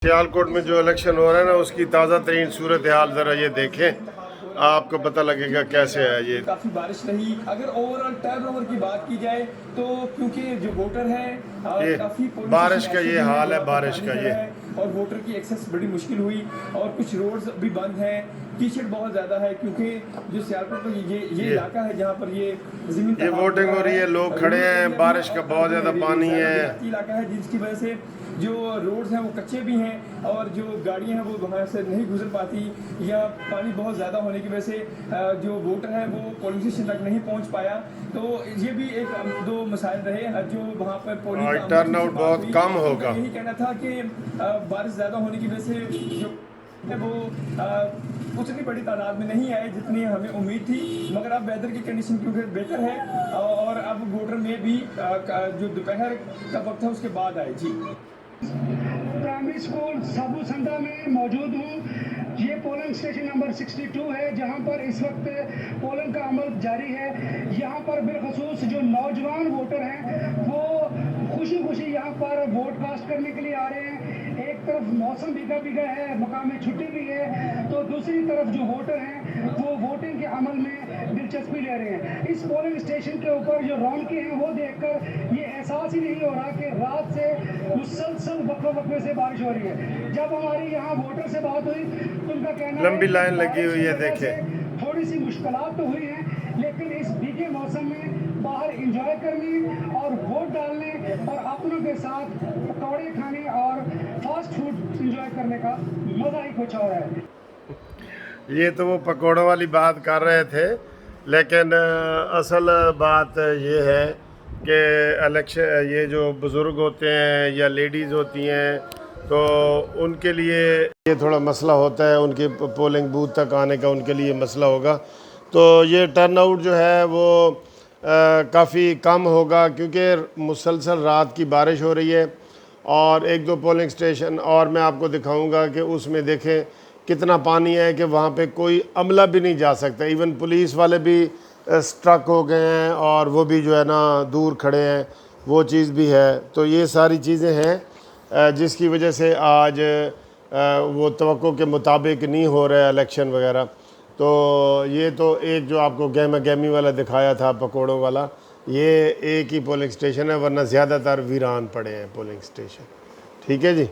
सियालकोट में जो इलेक्शन हो रहा है ना, उसकी ताज़ा तरीन सूरत हाल ज़रा ये देखें, आपको पता लगेगा कैसे है ये। काफी बारिश रही। अगर ओवरऑल टर्न ओवर की बात की जाए तो क्योंकि जो वोटर है ये काफी बारिश का ये हाल है, बारिश का ये। और वोटर की एक्सेस बड़ी मुश्किल हुई और कुछ रोड्स भी बंद हैं। कीचड़ बहुत ज्यादा है क्योंकि जो सियालकोट में ये इलाका है जहाँ पर ये जमीन ये वोटिंग हो रही है, लोग खड़े हैं, बारिश का बहुत ज़्यादा पानी है। इलाका है जिसकी वजह से जो रोड्स हैं वो कच्चे भी हैं और जो गाड़ियां हैं वो वहाँ से नहीं गुजर पाती, या पानी बहुत ज़्यादा होने की वजह से जो वोटर है वो पोलिंग स्टेशन तक नहीं पहुँच पाया। तो ये भी एक दो मसाइल रहे जो वहाँ पर पोलिंग टर्न आउट बहुत कम होगा। यही कहना था कि बारिश ज़्यादा होने की वजह से जो है वो उतनी बड़ी तादाद में नहीं आए जितनी हमें उम्मीद थी, मगर अब वेदर की कंडीशन क्योंकि बेहतर है और अब वोटर में भी जो दोपहर का वक्त है उसके बाद आए। जी, प्राइमरी स्कूल साबू संधा में मौजूद हूँ। ये पोलिंग स्टेशन नंबर 62 है जहाँ पर इस वक्त पोलिंग का अमल जारी है। यहाँ पर बिलखसूस जो नौजवान वोटर हैं वो खुशी खुशी यहाँ पर वोट कास्ट करने के लिए आ रहे हैं। एक तरफ मौसम भीगा भीगा है, मकामी छुट्टी भी है, तो दूसरी तरफ जो वोटर हैं वो वोटिंग के अमल में दिलचस्पी ले रहे हैं। इस पोलिंग स्टेशन के ऊपर जो रौनकें हैं वो देखकर ये एहसास ही नहीं हो रहा कि रात से मुसलसल वक्फे से बारिश हो रही है। जब हमारी यहाँ वोटर से बात हुई तो उनका कहना लंबी लाइन लगी हुई है, देखें। थोड़ी सी मुश्किलात तो हुई हैं, लेकिन इस भीगे मौसम में बाहर एंजॉय करने और वोट डालने और अपनों के साथ पकौड़े खाने और फास्ट फूड एंजॉय करने का मज़ा ही कुछ और है। ये तो वो पकौड़ों वाली बात कर रहे थे, लेकिन असल बात ये है कि इलेक्शन, ये जो बुज़ुर्ग होते हैं या लेडीज़ होती हैं तो उनके लिए ये थोड़ा मसला होता है, उनके पोलिंग बूथ तक आने का उनके लिए मसला होगा। तो ये टर्न आउट जो है वो काफ़ी कम होगा क्योंकि मुसलसल रात की बारिश हो रही है। और एक दो पोलिंग स्टेशन और मैं आपको दिखाऊंगा कि उसमें देखें कितना पानी है कि वहाँ पे कोई अमला भी नहीं जा सकता। इवन पुलिस वाले भी स्ट्रक हो गए हैं और वो भी जो है ना दूर खड़े हैं, वो चीज़ भी है। तो ये सारी चीज़ें हैं जिसकी वजह से आज वो तवक्को के मुताबिक नहीं हो रहा है इलेक्शन वगैरह। तो ये तो एक जो आपको गहमा गहमी वाला दिखाया था पकोड़ों वाला, ये एक ही पोलिंग स्टेशन है, वरना ज़्यादातर वीरान पड़े हैं पोलिंग स्टेशन। ठीक है जी।